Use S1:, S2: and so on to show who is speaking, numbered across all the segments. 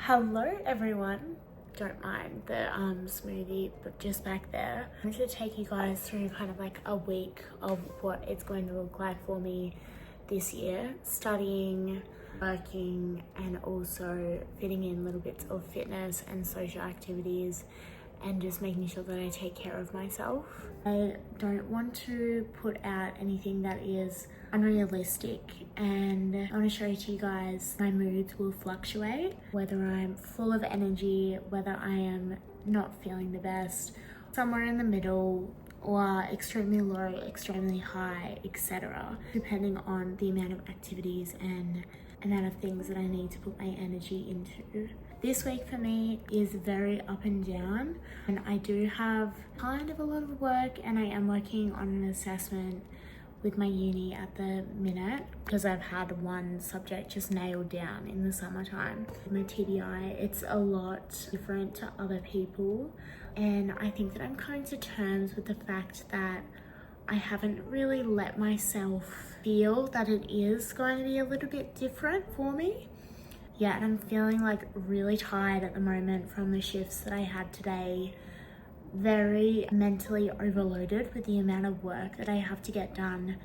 S1: Hello everyone. Don't mind the smoothie, but just back there. I'm going to take you guys through kind of like a week of what it's going to look like for me this year, studying, working, and also fitting in little bits of fitness and social activities, and just making sure that I take care of myself. I don't want to put out anything that is unrealistic, and I want to show to you guys my moods will fluctuate, whether I'm full of energy, whether I am not feeling the best, somewhere in the middle, or extremely low, extremely high, etc. depending on the amount of activities and amount of things that I need to put my energy into. This week for me is very up and down, and I do have kind of a lot of work, and I am working on an assessment with my uni at the minute because I've had one subject just nailed down in the summertime. My TBI, it's a lot different to other people, and I think that I'm coming to terms with the fact that I haven't really let myself feel that it is going to be a little bit different for me. Yeah, and I'm feeling like really tired at the moment from the shifts that I had today. Very mentally overloaded with the amount of work that I have to get done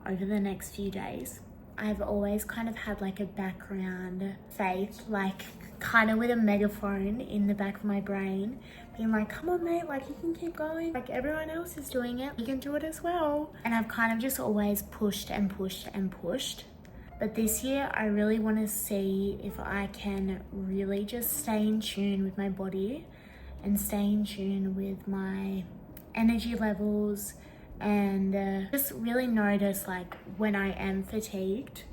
S1: over the next few days. I've always kind of had like a background faith, like kind of with a megaphone in the back of my brain, being like, come on mate, like you can keep going, like everyone else is doing it, you can do it as well. And I've kind of just always pushed and pushed and pushed. But this year, I really want to see if I can really just stay in tune with my body and stay in tune with my energy levels, and just really notice like when I am fatigued.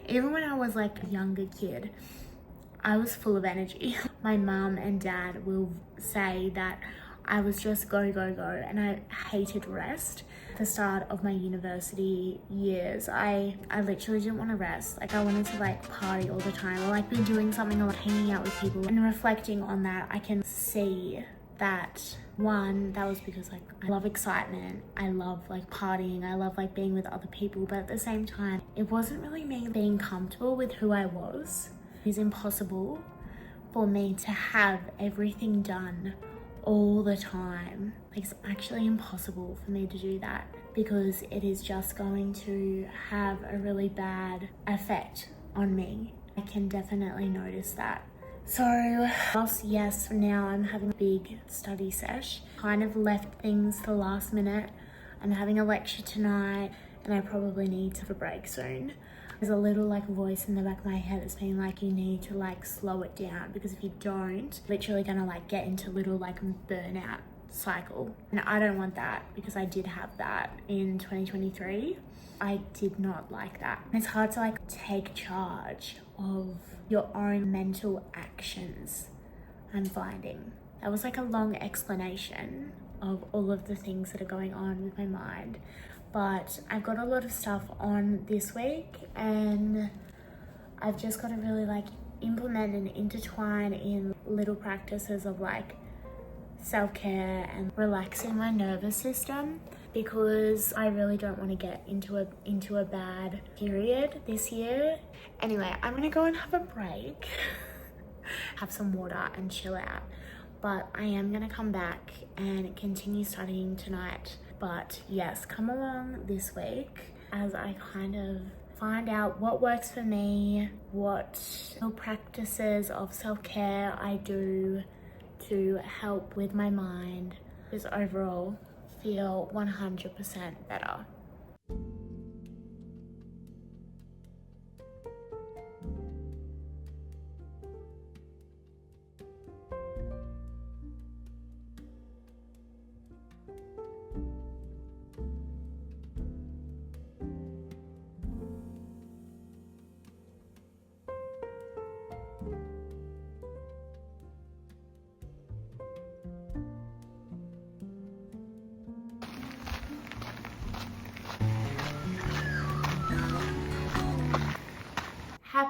S1: Even when I was like a younger kid, I was full of energy. My mum and dad will say that I was just go, go, go, and I hated rest. At the start of my university years, I literally didn't want to rest. Like I wanted to like party all the time, or like be doing something, or like hanging out with people. And reflecting on that, I can see that one, that was because like I love excitement, I love like partying, I love like being with other people, but at the same time, it wasn't really me being comfortable with who I was. It's impossible for me to have everything done all the time. Like it's actually impossible for me to do that, because it is just going to have a really bad effect on me. I can definitely notice that. So yes, now I'm having a big study sesh. Kind of left things to the last minute. I'm having a lecture tonight, and I probably need to have a break soon. There's a little like voice in the back of my head that's being like, you need to like slow it down, because if you don't, literally gonna like get into little like burnout cycle. And I don't want that, because I did have that in 2023. I did not like that. It's hard to like take charge of your own mental actions, I'm finding. That was like a long explanation of all of the things that are going on with my mind. But I've got a lot of stuff on this week, and I've just got to really like implement and intertwine in little practices of like self-care and relaxing my nervous system, because I really don't want to get into a bad period this year. Anyway, I'm gonna go and have a break, have some water and chill out. But I am gonna come back and continue studying tonight. But yes, come along this week as I kind of find out what works for me, what little practices of self-care I do to help with my mind, just overall feel 100% better.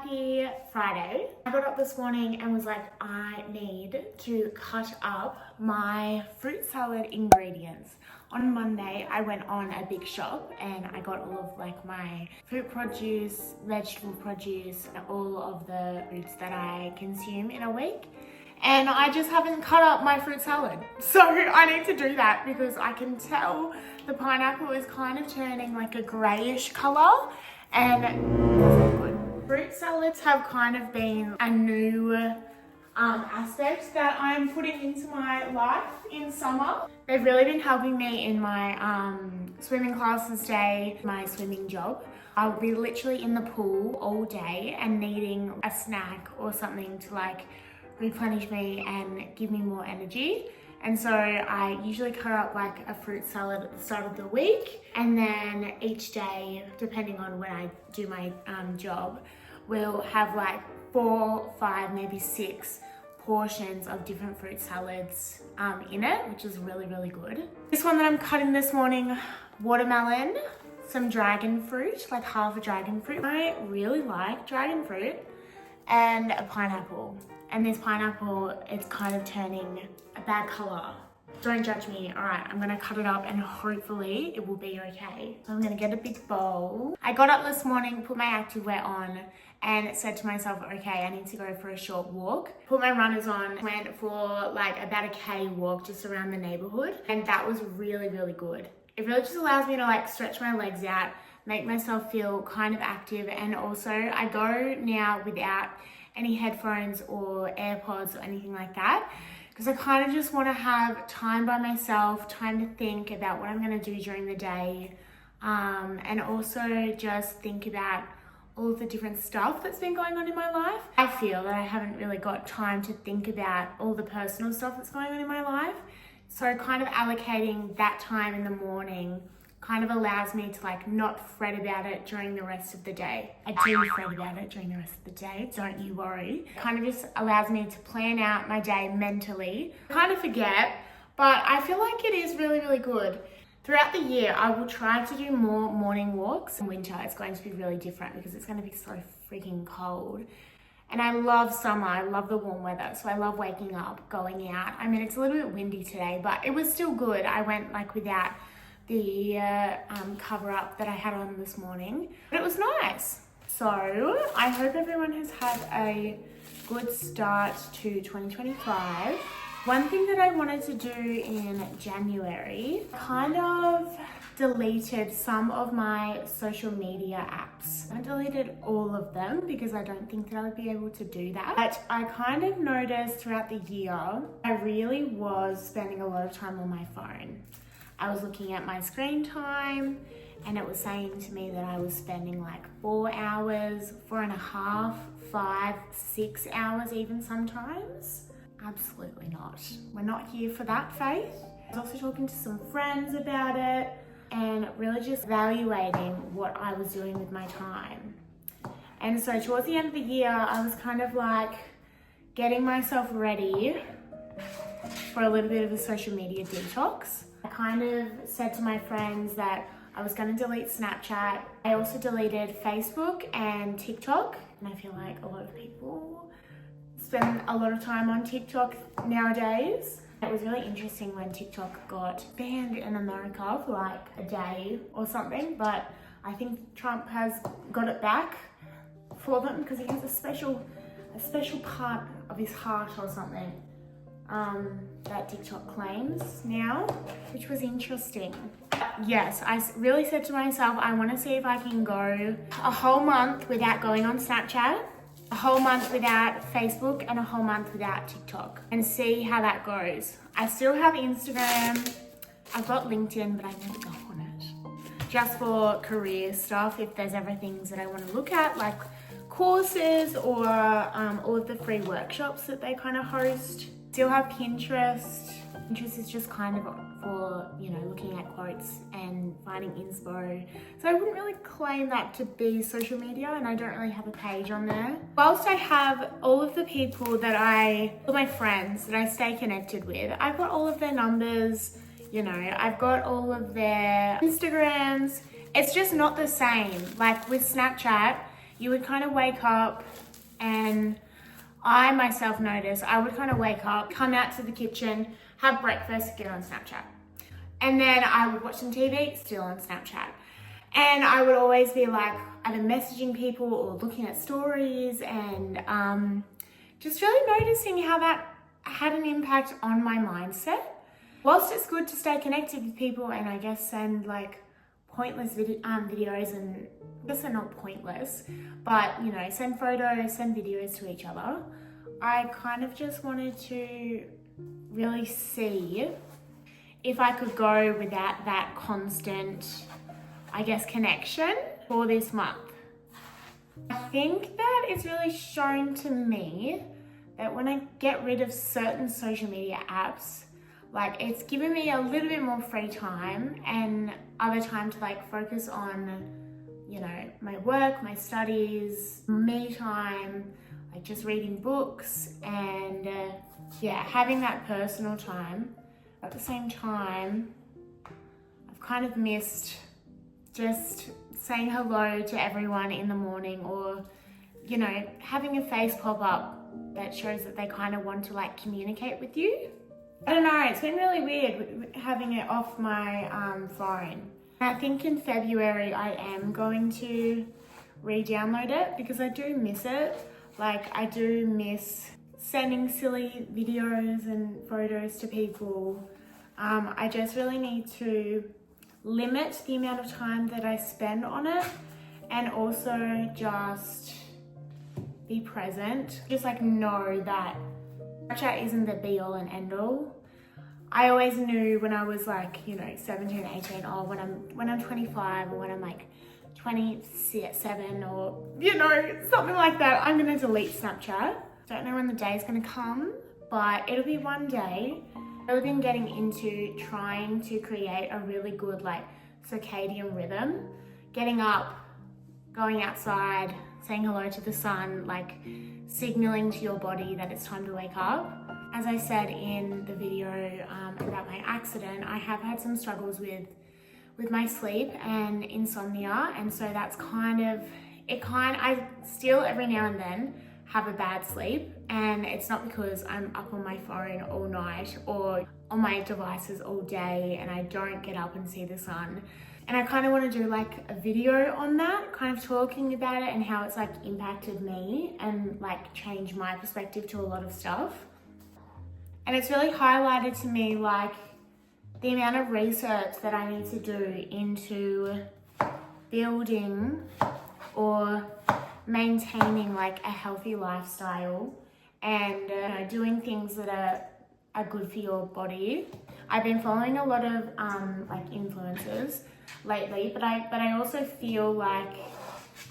S1: Happy Friday. I got up this morning and was like, I need to cut up my fruit salad ingredients. On Monday, I went on a big shop and I got all of like my fruit produce, vegetable produce, and all of the fruits that I consume in a week. And I just haven't cut up my fruit salad. So I need to do that because I can tell the pineapple is kind of turning like a grayish color and it doesn't look good. Fruit salads have kind of been a new aspect that I'm putting into my life in summer. They've really been helping me in my swimming classes day, my swimming job. I will be literally in the pool all day and needing a snack or something to like replenish me and give me more energy. And so I usually cut up like a fruit salad at the start of the week, and then each day, depending on when I do my job, we'll have like 4, 5, maybe 6 portions of different fruit salads in it, which is really, really good. This one that I'm cutting this morning, watermelon, some dragon fruit, like half a dragon fruit. I really like dragon fruit, and a pineapple. And this pineapple, it's kind of turning a bad color. Don't judge me. All right, I'm gonna cut it up and hopefully it will be okay. So I'm gonna get a big bowl. I got up this morning, put my activewear on, and said to myself, okay, I need to go for a short walk. Put my runners on, went for like about a K walk just around the neighborhood. And that was really, really good. It really just allows me to like stretch my legs out, make myself feel kind of active. And also I go now without any headphones or AirPods or anything like that, because I kind of just want to have time by myself, time to think about what I'm going to do during the day, and also just think about all of the different stuff that's been going on in my life. I feel that I haven't really got time to think about all the personal stuff that's going on in my life, so kind of allocating that time in the morning kind of allows me to like not fret about it during the rest of the day. I do fret about it during the rest of the day, don't you worry. It kind of just allows me to plan out my day mentally. I kind of forget, but I feel like it is really, really good. Throughout the year, I will try to do more morning walks. In winter, it's going to be really different because it's going to be so freaking cold. And I love summer, I love the warm weather, so I love waking up, going out. I mean, it's a little bit windy today, but it was still good. I went like without the cover up that I had on this morning, but it was nice. So I hope everyone has had a good start to 2025. One thing that I wanted to do in January, kind of deleted some of my social media apps. I deleted all of them because I don't think that I would be able to do that. But I kind of noticed throughout the year, I really was spending a lot of time on my phone. I was looking at my screen time and it was saying to me that I was spending like 4 hours, 4.5, 5, 6 hours even sometimes. Absolutely not. We're not here for that, Faith. I was also talking to some friends about it and really just evaluating what I was doing with my time. And so towards the end of the year, I was kind of like getting myself ready for a little bit of a social media detox. I kind of said to my friends that I was going to delete Snapchat. I also deleted Facebook and TikTok. And I feel like a lot of people spend a lot of time on TikTok nowadays. It was really interesting when TikTok got banned in America for like a day or something. But I think Trump has got it back for them because he has a special part of his heart or something. That TikTok claims now, which was interesting. Yes, I really said to myself, I want to see if I can go a whole month without going on Snapchat, a whole month without Facebook, and a whole month without TikTok, and see how that goes. I still have Instagram, I've got LinkedIn, but I never go on it. Just for career stuff, if there's ever things that I want to look at, like courses or all of the free workshops that they kind of host. Still have Pinterest. Pinterest is just kind of for, you know, looking at quotes and finding inspo. So I wouldn't really claim that to be social media, and I don't really have a page on there. Whilst I have all of the people that all my friends that I stay connected with, I've got all of their numbers, you know, I've got all of their Instagrams. It's just not the same. Like with Snapchat, you would kind of wake up, and I myself noticed I would kind of wake up, come out to the kitchen, have breakfast, get on Snapchat. And then I would watch some TV, still on Snapchat. And I would always be like either messaging people or looking at stories, and just really noticing how that had an impact on my mindset. Whilst it's good to stay connected with people and I guess send like pointless videos, and I guess they're not pointless, but you know, send photos, send videos to each other, I kind of just wanted to really see if I could go without that constant, I guess, connection for this month. I think that it's really shown to me that when I get rid of certain social media apps, like it's given me a little bit more free time and other time to like focus on, you know, my work, my studies, me time, like just reading books and yeah, having that personal time. At the same time, I've kind of missed just saying hello to everyone in the morning, or, you know, having a face pop up that shows that they kind of want to like communicate with you. I don't know, it's been really weird having it off my phone. I think in February I am going to re-download it because I do miss it. Like I do miss sending silly videos and photos to people. I just really need to limit the amount of time that I spend on it, and also just be present. Just like know that Snapchat isn't the be all and end all. I always knew when I was like, you know, 17, 18, or when I'm 25, or when I'm like 27, or, you know, something like that, I'm gonna delete Snapchat. Don't know when the day is gonna come, but it'll be one day. I've been getting into trying to create a really good like circadian rhythm. Getting up, going outside, saying hello to the sun, like signaling to your body that it's time to wake up. As I said in the video about my accident, I have had some struggles with my sleep and insomnia, and so that's I still every now and then have a bad sleep, and it's not because I'm up on my phone all night or on my devices all day and I don't get up and see the sun. And I kind of want to do like a video on that, kind of talking about it and how it's like impacted me and like changed my perspective to a lot of stuff. And it's really highlighted to me like the amount of research that I need to do into building or maintaining like a healthy lifestyle, and you know, doing things that are good for your body. I've been following a lot of like influencers lately, but I also feel like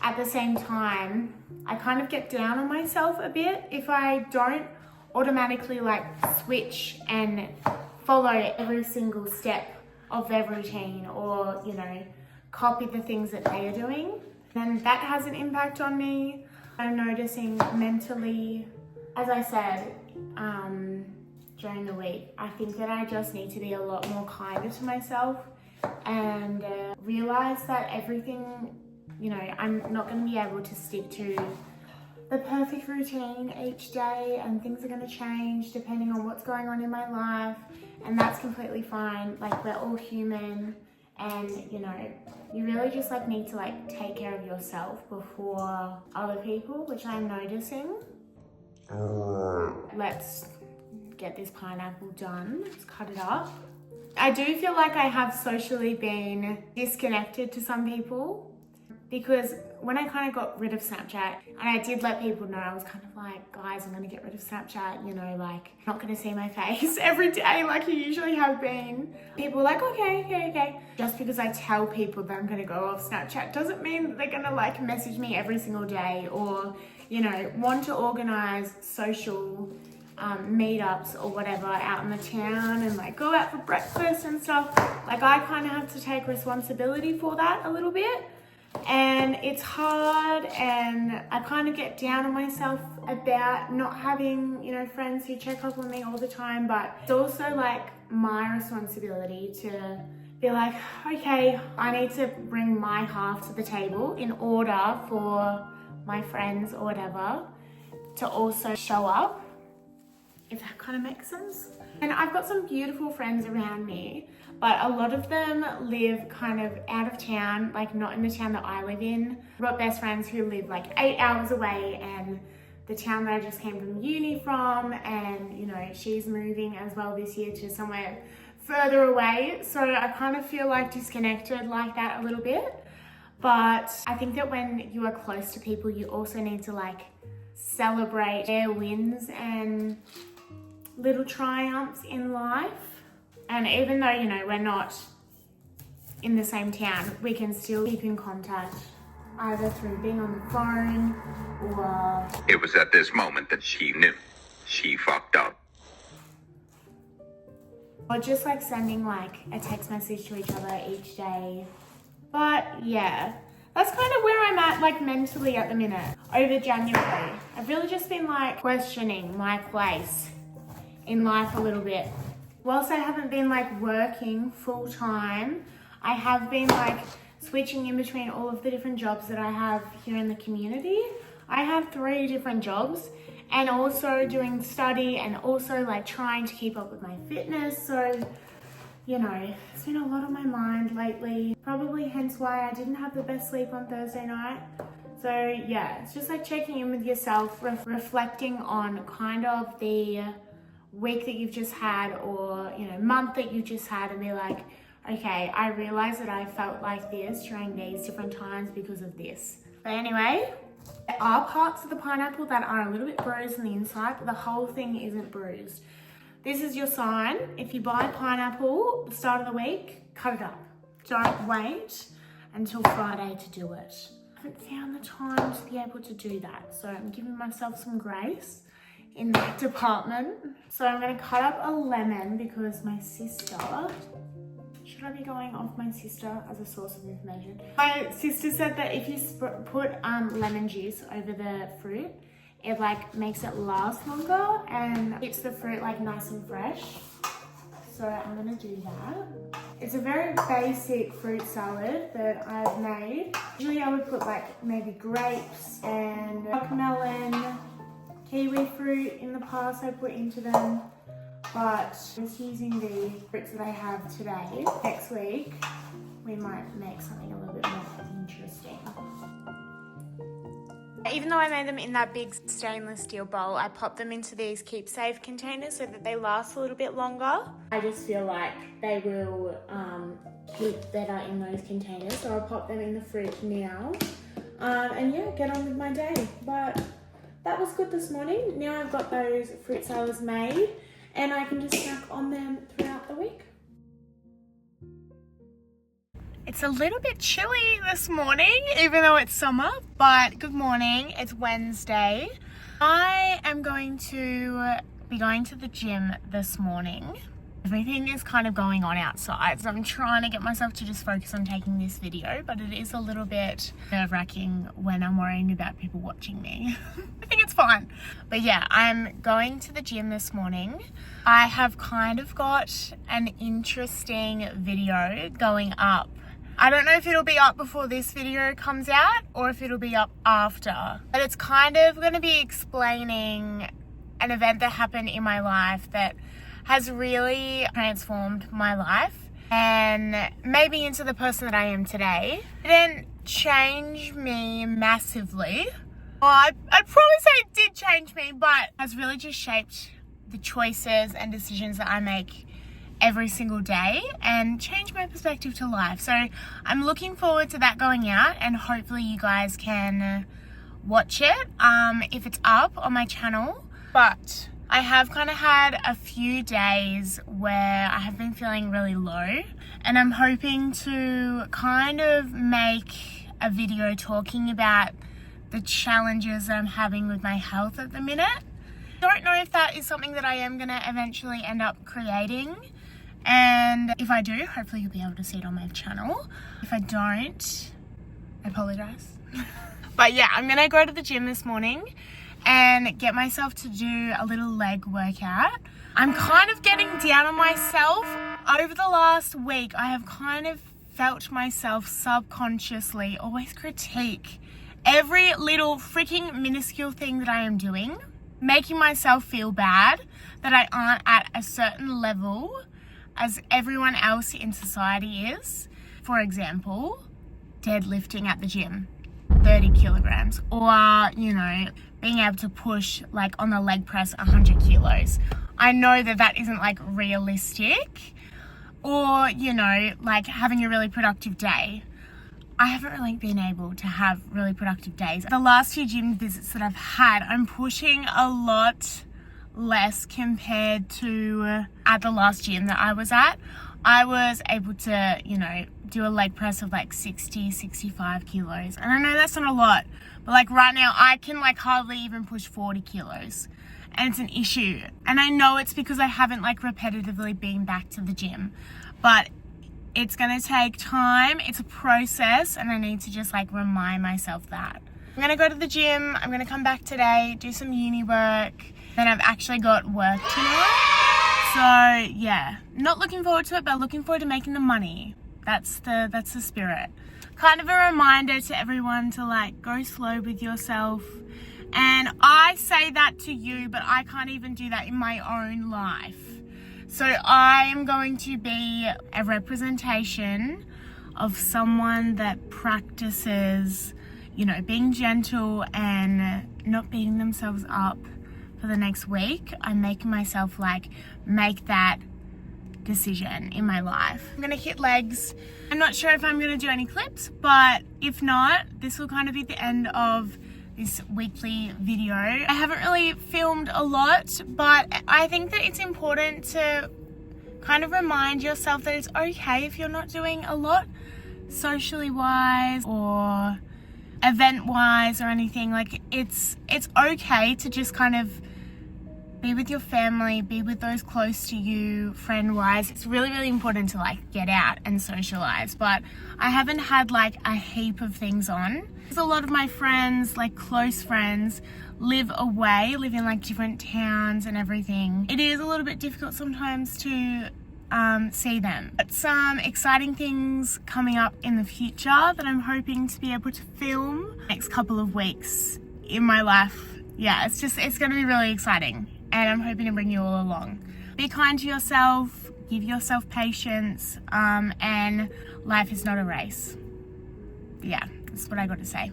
S1: at the same time I kind of get down on myself a bit if I don't automatically like switch and follow every single step of their routine, or, you know, copy the things that they are doing. Then that has an impact on me. I'm noticing mentally, as I said during the week, I think that I just need to be a lot more kinder to myself and realize that everything, you know, I'm not going to be able to stick to the perfect routine each day, and things are going to change depending on what's going on in my life, and that's completely fine. Like, we're all human, and, you know, you really just like need to like take care of yourself before other people, which I'm noticing. Let's get this pineapple done. Let's cut it up. I do feel like I have socially been disconnected to some people, because when I kind of got rid of Snapchat, and I did let people know, I was kind of like, guys, I'm going to get rid of Snapchat, you know, like, I'm not going to see my face every day like you usually have been. People were like, okay. Just because I tell people that I'm going to go off Snapchat doesn't mean that they're going to like message me every single day, or, you know, want to organize social meetups or whatever out in the town and like go out for breakfast and stuff. Like, I kind of have to take responsibility for that a little bit. And it's hard, and I kind of get down on myself about not having, you know, friends who check up on me all the time, but it's also like my responsibility to be like, okay, I need to bring my half to the table in order for my friends or whatever to also show up, if that kind of makes sense. And I've got some beautiful friends around me, but a lot of them live kind of out of town, like not in the town that I live in. I've got best friends who live like 8 hours away, and the town that I just came from uni from, and you know, she's moving as well this year to somewhere further away. So I kind of feel like disconnected like that a little bit. But I think that when you are close to people, you also need to like celebrate their wins and little triumphs in life. And even though, you know, we're not in the same town, we can still keep in contact, either through being on the phone or...
S2: It was at this moment that she knew she fucked up.
S1: Or just like sending like a text message to each other each day. But yeah, that's kind of where I'm at like mentally at the minute. Over January, I've really just been like questioning my place in life a little bit. Whilst I haven't been like working full time, I have been like switching in between all of the different jobs that I have here in the community. I have 3 different jobs, and also doing study, and also like trying to keep up with my fitness. So, you know, it's been a lot on my mind lately. Probably hence why I didn't have the best sleep on Thursday night. So yeah, it's just like checking in with yourself, reflecting on kind of the week that you've just had, or, you know, month that you just had, and be like, okay, I realized that I felt like this during these different times because of this. But anyway, there are parts of the pineapple that are a little bit bruised on the inside, but the whole thing isn't bruised. This is your sign. If you buy pineapple at the start of the week, cut it up. Don't wait until Friday to do it. I haven't found the time to be able to do that, so I'm giving myself some grace in that department. So I'm going to cut up a lemon because my sister... Should I be going off my sister as a source of information? My sister said that if you put lemon juice over the fruit, it like makes it last longer and keeps the fruit like nice and fresh. So I'm gonna do that. It's a very basic fruit salad that I've made. Usually I would put like maybe grapes and watermelon, kiwi fruit in the past I put into them. But just using the fruits that I have today, next week, we might make something a little bit more interesting. Even though I made them in that big stainless steel bowl, I popped them into these keep safe containers so that they last a little bit longer. I just feel like they will keep better in those containers, so I'll pop them in the fridge now. And yeah, get on with my day. But that was good this morning. Now I've got those fruit salads made, and I can just snack on them throughout the week. It's a little bit chilly this morning, even though it's summer, but good morning, it's Wednesday. I am going to be going to the gym this morning. Everything is kind of going on outside, so I'm trying to get myself to just focus on taking this video, but it is a little bit nerve-wracking when I'm worrying about people watching me. I think it's fine. But yeah, I'm going to the gym this morning. I have kind of got an interesting video going up. I don't know if it'll be up before this video comes out or if it'll be up after, but it's kind of going to be explaining an event that happened in my life that has really transformed my life and made me into the person that I am today. It didn't change me massively. Well, I'd probably say it did change me, but has really just shaped the choices and decisions that I make every single day and change my perspective to life. So I'm looking forward to that going out, and hopefully you guys can watch it if it's up on my channel. But I have kind of had a few days where I have been feeling really low, and I'm hoping to kind of make a video talking about the challenges that I'm having with my health at the minute. Don't know if that is something that I am going to eventually end up creating, and if I do, hopefully you'll be able to see it on my channel. If I don't, I apologize. But yeah, I'm going to go to the gym this morning and get myself to do a little leg workout. I'm kind of getting down on myself. Over the last week, I have kind of felt myself subconsciously always critique every little freaking minuscule thing that I am doing, making myself feel bad that I aren't at a certain level as everyone else in society is. For example, deadlifting at the gym 30 kilograms, or you know, being able to push like on the leg press 100 kilos. I know that that isn't like realistic, or you know, like having a really productive day. I haven't really been able to have really productive days. The last few gym visits that I've had, I'm pushing a lot less compared to at the last gym that I was at. I was able to, you know, do a leg press of like 60, 65 kilos. And I know that's not a lot, but like right now I can like hardly even push 40 kilos. And it's an issue. And I know it's because I haven't like repetitively been back to the gym, but it's gonna take time. It's a process, and I need to just like remind myself that. I'm gonna go to the gym. I'm gonna come back today, do some uni work. Then I've actually got work tonight. So yeah, not looking forward to it, but looking forward to making the money. That's the spirit. Kind of a reminder to everyone to like go slow with yourself. And I say that to you, but I can't even do that in my own life. So I am going to be a representation of someone that practices, you know, being gentle and not beating themselves up for the next week. I'm making myself like make that decision in my life. I'm gonna hit legs. I'm not sure if I'm gonna do any clips, but if not, this will kind of be the end of this weekly video. I haven't really filmed a lot, but I think that it's important to kind of remind yourself that it's okay if you're not doing a lot socially wise or event wise or anything. Like it's okay to just kind of be with your family, be with those close to you, friend wise. It's really, really important to like get out and socialize, but I haven't had like a heap of things on. A lot of my friends, like close friends, live away, live in like different towns and everything. It is a little bit difficult sometimes to see them. But some exciting things coming up in the future that I'm hoping to be able to film next couple of weeks in my life. Yeah, it's going to be really exciting, and I'm hoping to bring you all along. Be kind to yourself, give yourself patience, and life is not a race. Yeah, that's what I got to say.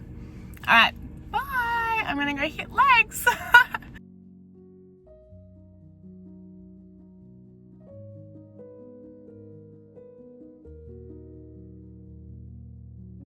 S1: All right, bye. I'm gonna go hit legs.